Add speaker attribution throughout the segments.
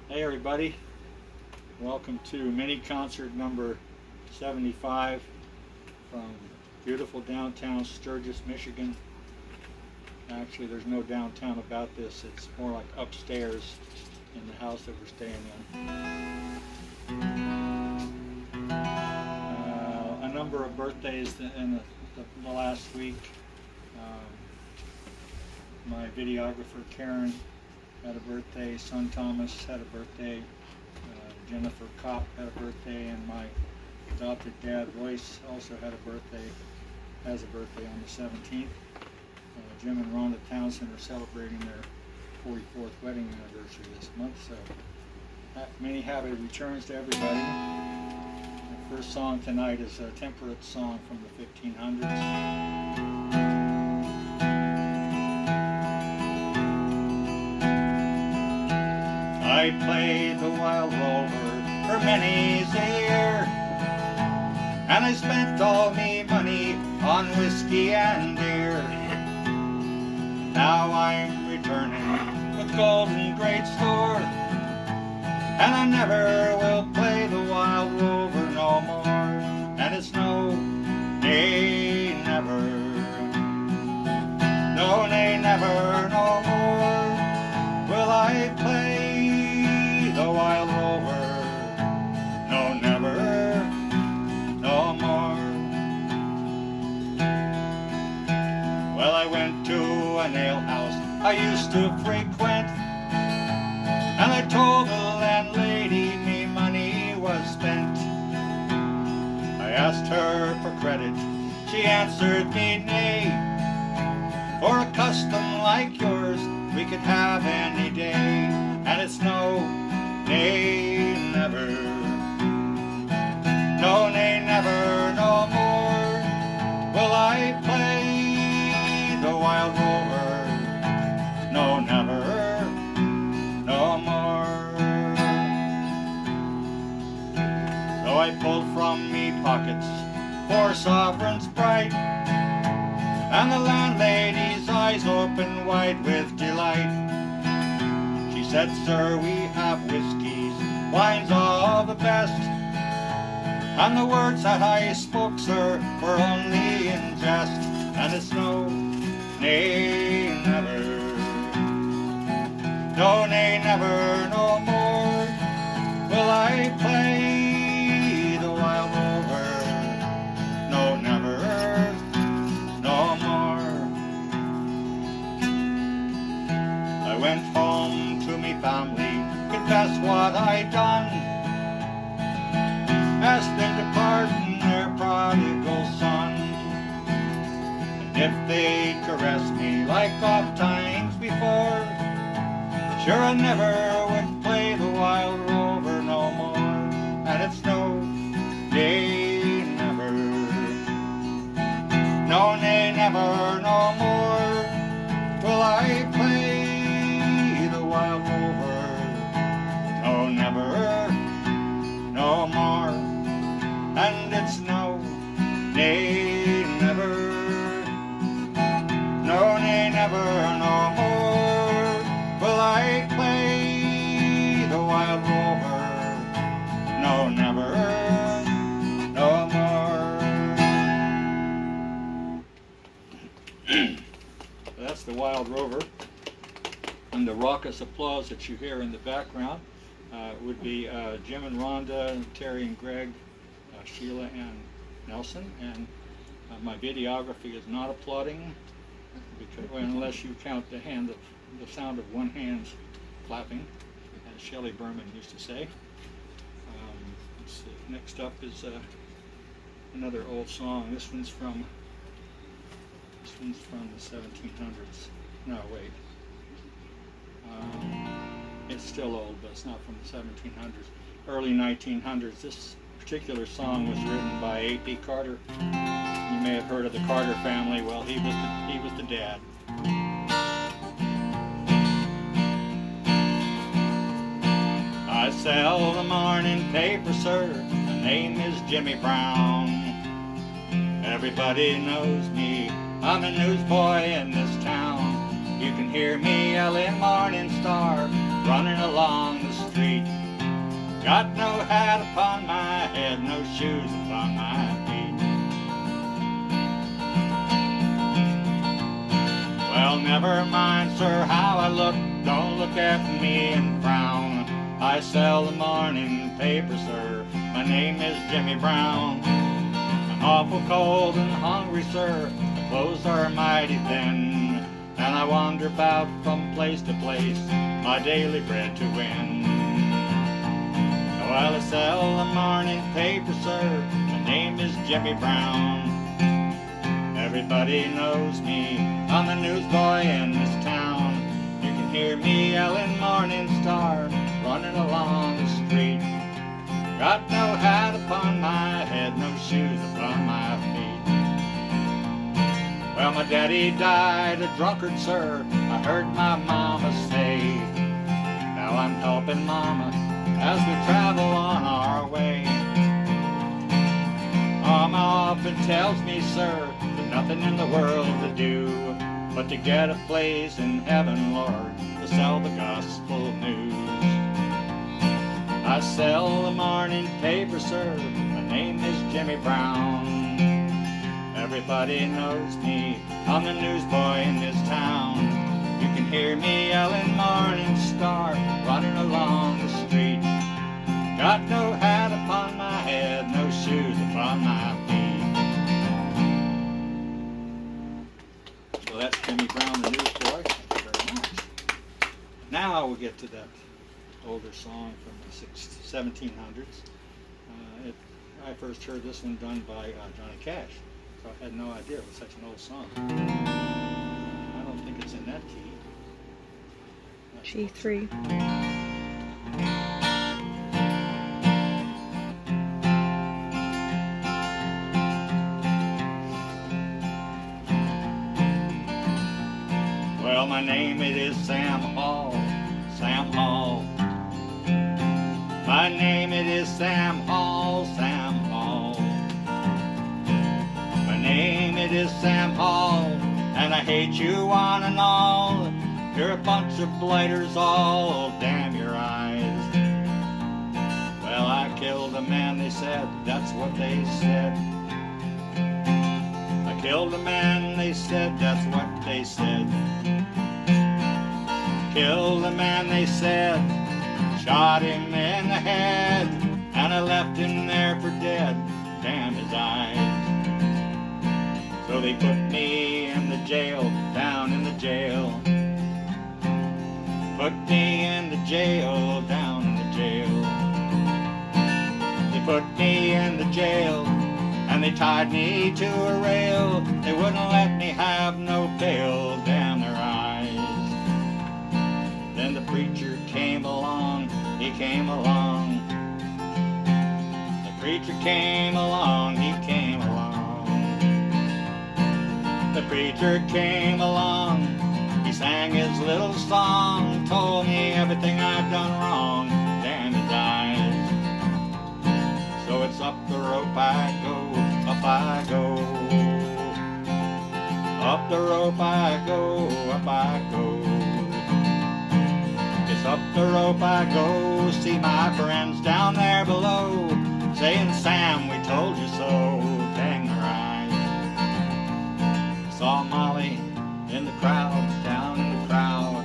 Speaker 1: Hey everybody, welcome to mini concert number 75 from beautiful downtown Sturgis, Michigan. Actually, there's no downtown about this, it's more like upstairs in the house that we're staying in. A number of birthdays in the last week. My videographer Karen had a birthday, son Thomas had a birthday, Jennifer Kopp had a birthday, and my adopted dad Royce also had a birthday, has a birthday on the 17th. Jim and Rhonda Townsend are celebrating their 44th wedding anniversary this month, so many happy returns to everybody. The first song tonight is a temperate song from the 1500s. I played the Wild Rover for many's a year, and I spent all me money on whiskey and beer. Now I'm returning with golden great store, and I never will play the Wild Rover no more. And it's no, nay, never, no, nay, never, no more will I play the Wild Rover, no, never, no more. Well, I went to an alehouse I used to frequent, and I told the landlady me money was spent. I asked her for credit, she answered me nay. For a custom like yours we could have any day, and it's no, nay, never, no, nay, never, no more will I play the Wild Rover, no, never, no more. So I pulled from me pockets 4 sovereigns bright, and the landlady's eyes opened wide with delight. She said, "Sir, we have whiskies, wines all the best, and the words that I spoke, sir, were only in jest. And it's no, nay, never, no, nay, never, no more will I play the Wild Rover, no, never, no more." I went home to me family, confess what I'd done, asked them to pardon their prodigal son, and if they'd caress me like oft times before, sure I never would play the Wild Rover no more. And it's no, nay, never, no, nay, never, no more will I play the Wild Rover, no, never, no more. And it's no, nay, never, no, nay, never, no more will I play the Wild Rover, no, never, no more. That's the Wild Rover. And the raucous applause that you hear in the background would be Jim and Rhonda, Terry and Greg, Sheila and Nelson, and my videography is not applauding, because, well, unless you count the sound of one hand clapping, as Shelley Berman used to say. Let's see. Next up is another old song. This one's from the 1700s. No, wait. It's still old, but it's not from the 1700s. Early 1900s. This particular song was written by A.P. Carter. You may have heard of the Carter family. Well, he was the dad. I sell the morning paper, sir. The name is Jimmy Brown. Everybody knows me. I'm a newsboy in this town. You can hear me yelling Morning Star, running along the street. Got no hat upon my head, no shoes upon my feet. Well, never mind, sir, how I look. Don't look at me and frown. I sell the morning paper, sir. My name is Jimmy Brown. I'm awful cold and hungry, sir. The clothes are mighty thin, and I wander about from place to place, my daily bread to win. While I sell the morning paper, sir, my name is Jimmy Brown. Everybody knows me, I'm the newsboy in this town. You can hear me yelling Morning Star, running along the street. Got no hat upon my head, no shoes upon my feet. Well, my daddy died a drunkard, sir, I heard my mama say. Now I'm helping mama as we travel on our way. Mama often tells me, sir, there's nothing in the world to do but to get a place in heaven, Lord, to sell the gospel news. I sell the morning paper, sir, my name is Jimmy Brown. Everybody knows me, I'm the newsboy in this town. You can hear me yelling Morning Star, running along the street. Got no hat upon my head, no shoes upon my feet. So that's Jimmy Brown, the newsboy. Thank you very much. Now we get to that older song from the 1700s. I first heard this one done by Johnny Cash, so I had no idea it was such an old song. I don't think it's in that key.
Speaker 2: G3.
Speaker 1: Well, my name it is Sam Hall, Sam Hall. My name it is Sam Hall, Sam Hall. My name it is Sam Hall, and I hate you one and all. You're a bunch of blighters all, damn your eyes. Well, I killed a man, they said, that's what they said. I killed a man, they said, that's what they said. Killed a man, they said, shot him in the head, and I left him there for dead, damn his eyes. So they put me in the jail, down in the jail. Put me in the jail, down in the jail. They put me in the jail, and they tied me to a rail. They wouldn't let me have no bail, damn their eyes. Then the preacher came along, he came along. The preacher came along, he came along. The preacher came along, he sang his little song, told me everything I'd done wrong, damn his eyes. So it's up the rope I go, up I go. Up the rope I go, up I go. It's up the rope I go, see my friends down there below, saying, Sam, we told you so, dang their eyes. I saw Molly in the crowd, down in the crowd.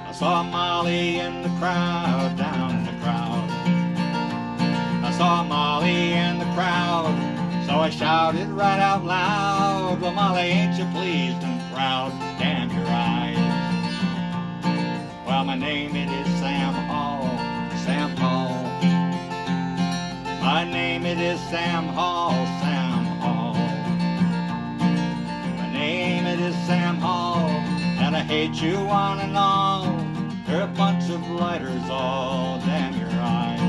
Speaker 1: I saw Molly in the crowd, down in the crowd. I saw Molly in the crowd, so I shouted right out loud, well, Molly, ain't you pleased and proud, damn your eyes. Well, my name it is Sam Hall, Sam Hall. My name it is Sam Hall, Sam Hall. My name it is Sam Hall, and I hate you one and all. You're a bunch of lighters all, damn your eyes.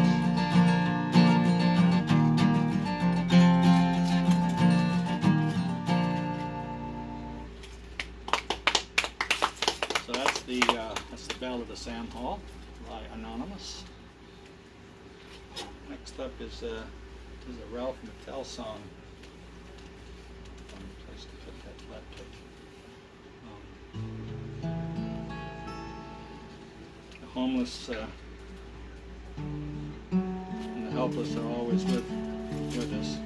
Speaker 1: So that's the Ballad of Sam Hall by Anonymous. Next up is a Ralph Mattel song. Find a place to put that flat tape. A homeless helpless are always with us.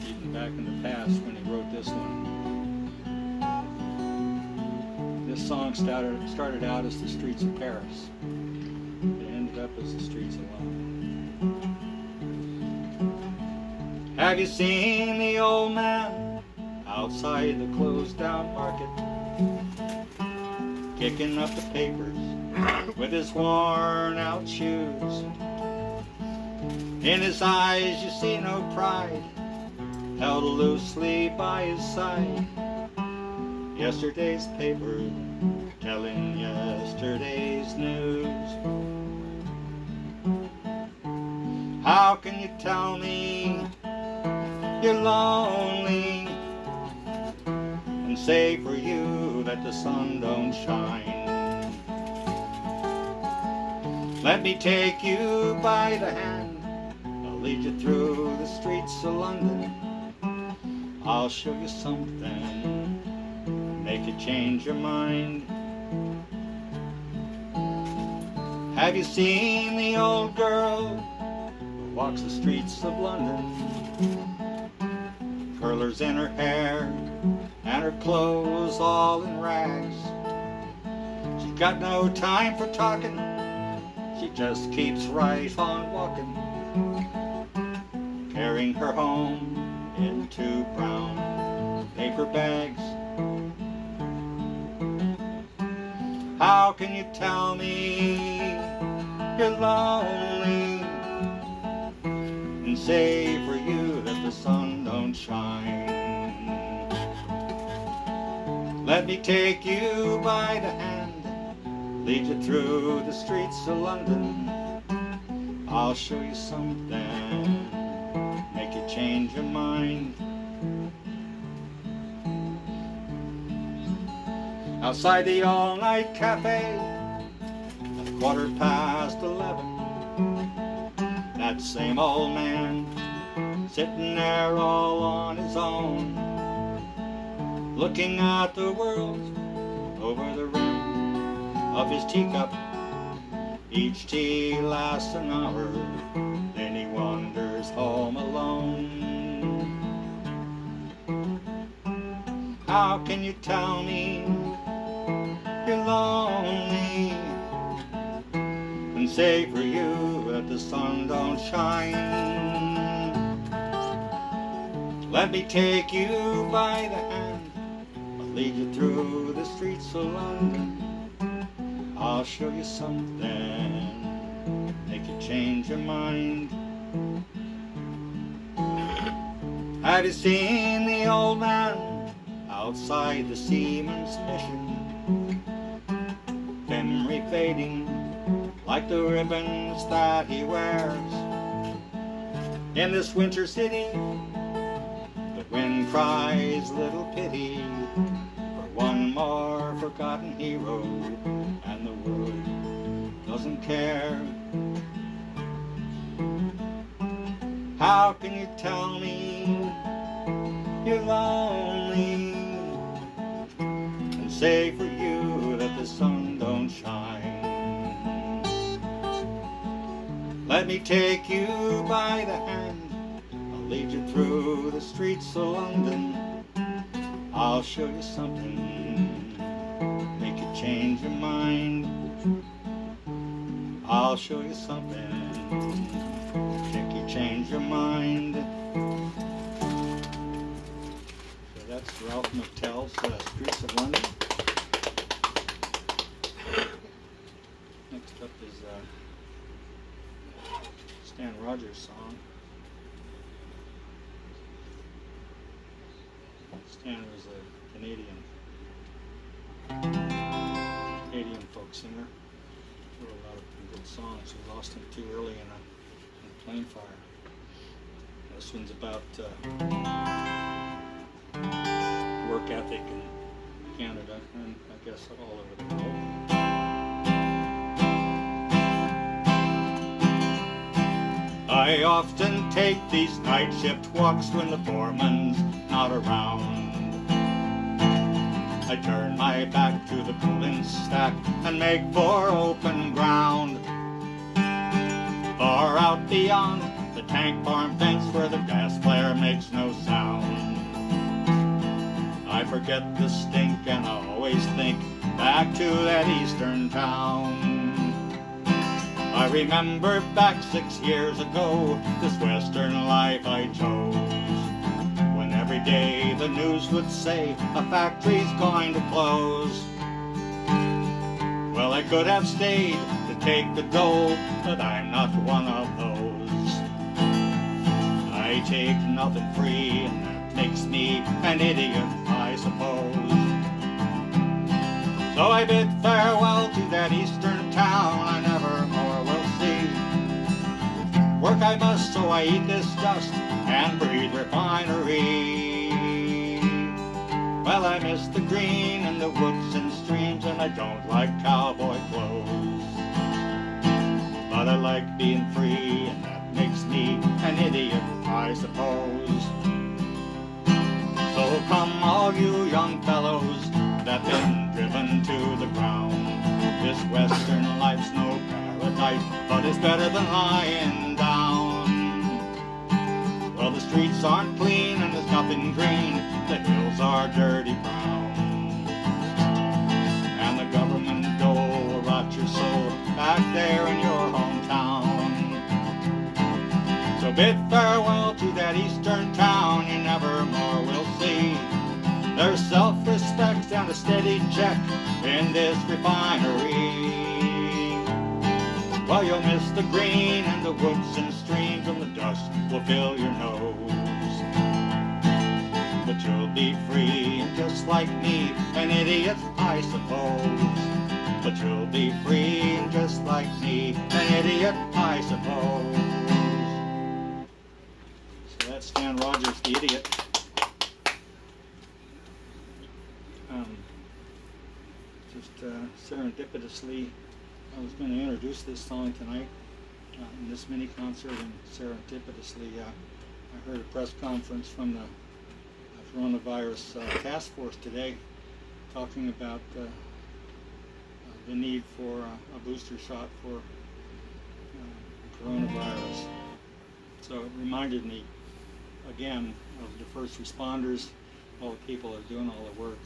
Speaker 1: Even back in the past when he wrote this one. This song started out as the streets of Paris. It ended up as the streets of London. Have you seen the old man outside the closed down market, kicking up the papers with his worn out shoes? In his eyes you see no pride, held loosely by his side. Yesterday's paper telling yesterday's news. How can you tell me you're lonely and say for you that the sun don't shine? Let me take you by the hand, I'll lead you through the streets of London. I'll show you something, make you change your mind. Have you seen the old girl who walks the streets of London? Curlers in her hair and her clothes all in rags. She's got no time for talking, she just keeps right on walking, carrying her home in 2 brown paper bags. How can you tell me you're lonely and say for you that the sun don't shine? Let me take you by the hand, lead you through the streets of London. I'll show you something, make you change your mind. Outside the all-night cafe at 11:15, that same old man sitting there all on his own, looking at the world over the rim of his teacup. Each tea lasts an hour, then he wanders home alone. How can you tell me you're lonely and say for you that the sun don't shine? Let me take you by the hand, I'll lead you through the streets of London. I'll show you something, make you change your mind. Have you seen the old man outside the seaman's mission? Memory fading like the ribbons that he wears. In this winter city, the wind cries little pity for one more forgotten hero, and the world doesn't care. How can you tell me you're lonely and say for you that the sun don't shine? Let me take you by the hand, I'll lead you through the streets of London. I'll show you something, make you change your mind. I'll show you something, make you change your mind. So that's Ralph Mattel's Streets of London. Next up is Stan Rogers' song. Stan was a Canadian folk singer. Wrote a lot of pretty good songs. We lost him too early in a plane fire. This one's about work ethic in Canada and I guess all over the world. I often take these night shift walks when the foreman's not around. I turn my back to the pulling stack and make for open ground.
Speaker 2: Far out beyond the tank farm fence where the gas flare makes no sound, I forget the stink and I always think back to that eastern town. I remember back 6 years ago this western life I chose, when every day the news would say a factory's going to close. Well, I could have stayed to take the dole, but I'm not one of those. I take nothing free, and that makes me an idiot, I suppose. So I bid farewell to that eastern town I never more will see. Work I must, so I eat this dust and breathe refinery. Well, I miss the green and the woods and streams, and I don't like cowboy clothes. But I like being free, and that makes me an idiot, I suppose. So come all you young fellows that been driven to the ground. This western life's no paradise, but it's better than lying down. Well, the streets aren't clean and there's nothing green, the hills are dirty brown. And the government dole will rot your soul back there in your hometown. So bid farewell to that eastern town you never more will see. There's self-respect and a steady check in this refinery. Well, you'll miss the green and the woods and streams, and the dust will fill your nose. But you'll be free, and just like me, an idiot, I suppose. But you'll be free, and just like me, an idiot, I suppose. So that's Stan Rogers, the idiot. Serendipitously, I was going to introduce this song tonight in this mini concert, and serendipitously I heard a press conference from the coronavirus task force today talking about the need for a booster shot for coronavirus. So it reminded me again of the first responders, all the people that are doing all the work.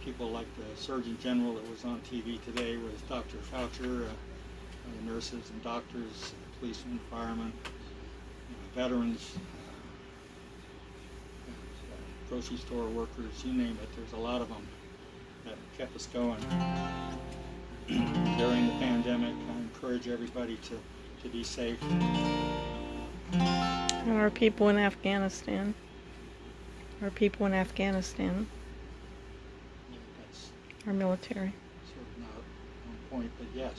Speaker 2: People like the Surgeon General that was on TV today with Dr. Faucher, the nurses and doctors, policemen, firemen, veterans, grocery store workers, you name it. There's a lot of them that kept us going during the pandemic. I encourage everybody to be safe.
Speaker 3: And our people in Afghanistan. Our people in Afghanistan. Our military.
Speaker 1: Sort of not on point, but yes.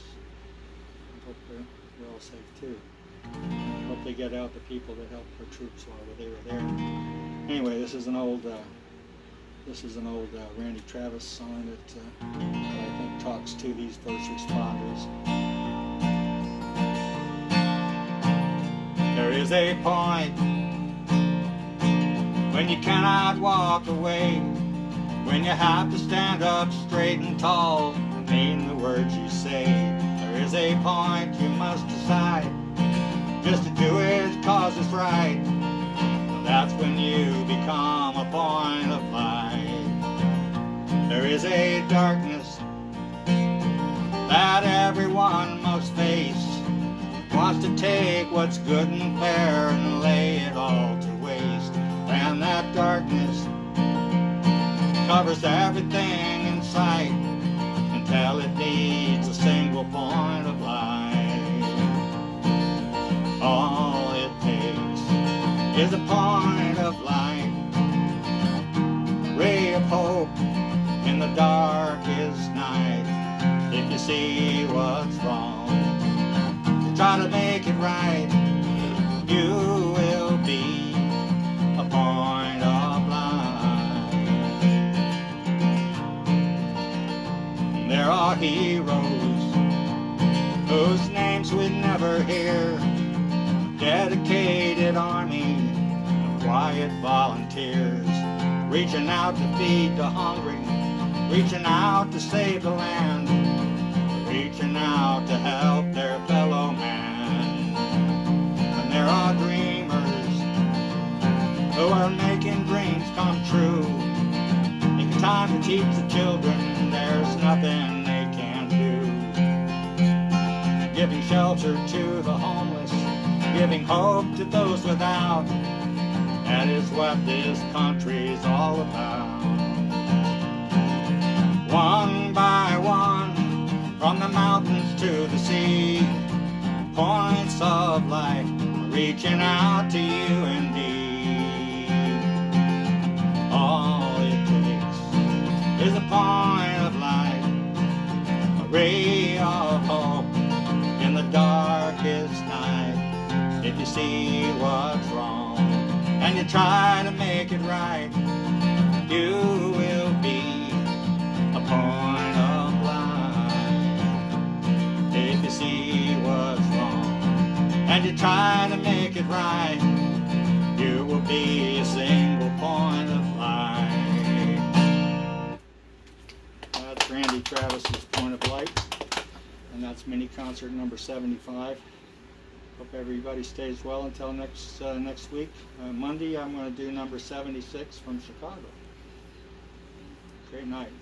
Speaker 1: I hope they're all safe too. I hope they get out the people that helped our troops while they were there. Anyway, this is an old Randy Travis song that I think talks to these first responders. There is a point when you cannot walk away, when you have to stand up straight and tall and mean the words you say. There is a point you must decide just to do it cause it's right. And that's when you become a point of light. There is a darkness that everyone must face, wants to take what's good and fair and lay it all to waste. And that darkness covers everything in sight until it needs a single point of light. All it takes is a point of light, a ray of hope in the darkest night. If you see what's wrong, try to make it right, you will be a point of light. There are heroes whose names we'd never hear, a dedicated army of quiet volunteers, reaching out to feed the hungry, reaching out to save the land, reaching out to help their fellow man.
Speaker 2: are dreamers who are making dreams come true. Taking time to teach the children there's nothing they can't do. Giving shelter to the homeless, giving hope to those without. That is what this country's all about. One by one, from the mountains to the sea, points of light reaching out to you and me. All it takes is a point of light, a ray of hope in the darkest night. If you see what's wrong and you try to make it right, you will be a point of light. If you see what's wrong and you try to make it right, you will be a single point of light. That's Randy Travis's Point of Light, and that's mini concert number 75. Hope everybody stays well until next week. Monday I'm going to do number 76 from Chicago. Great night.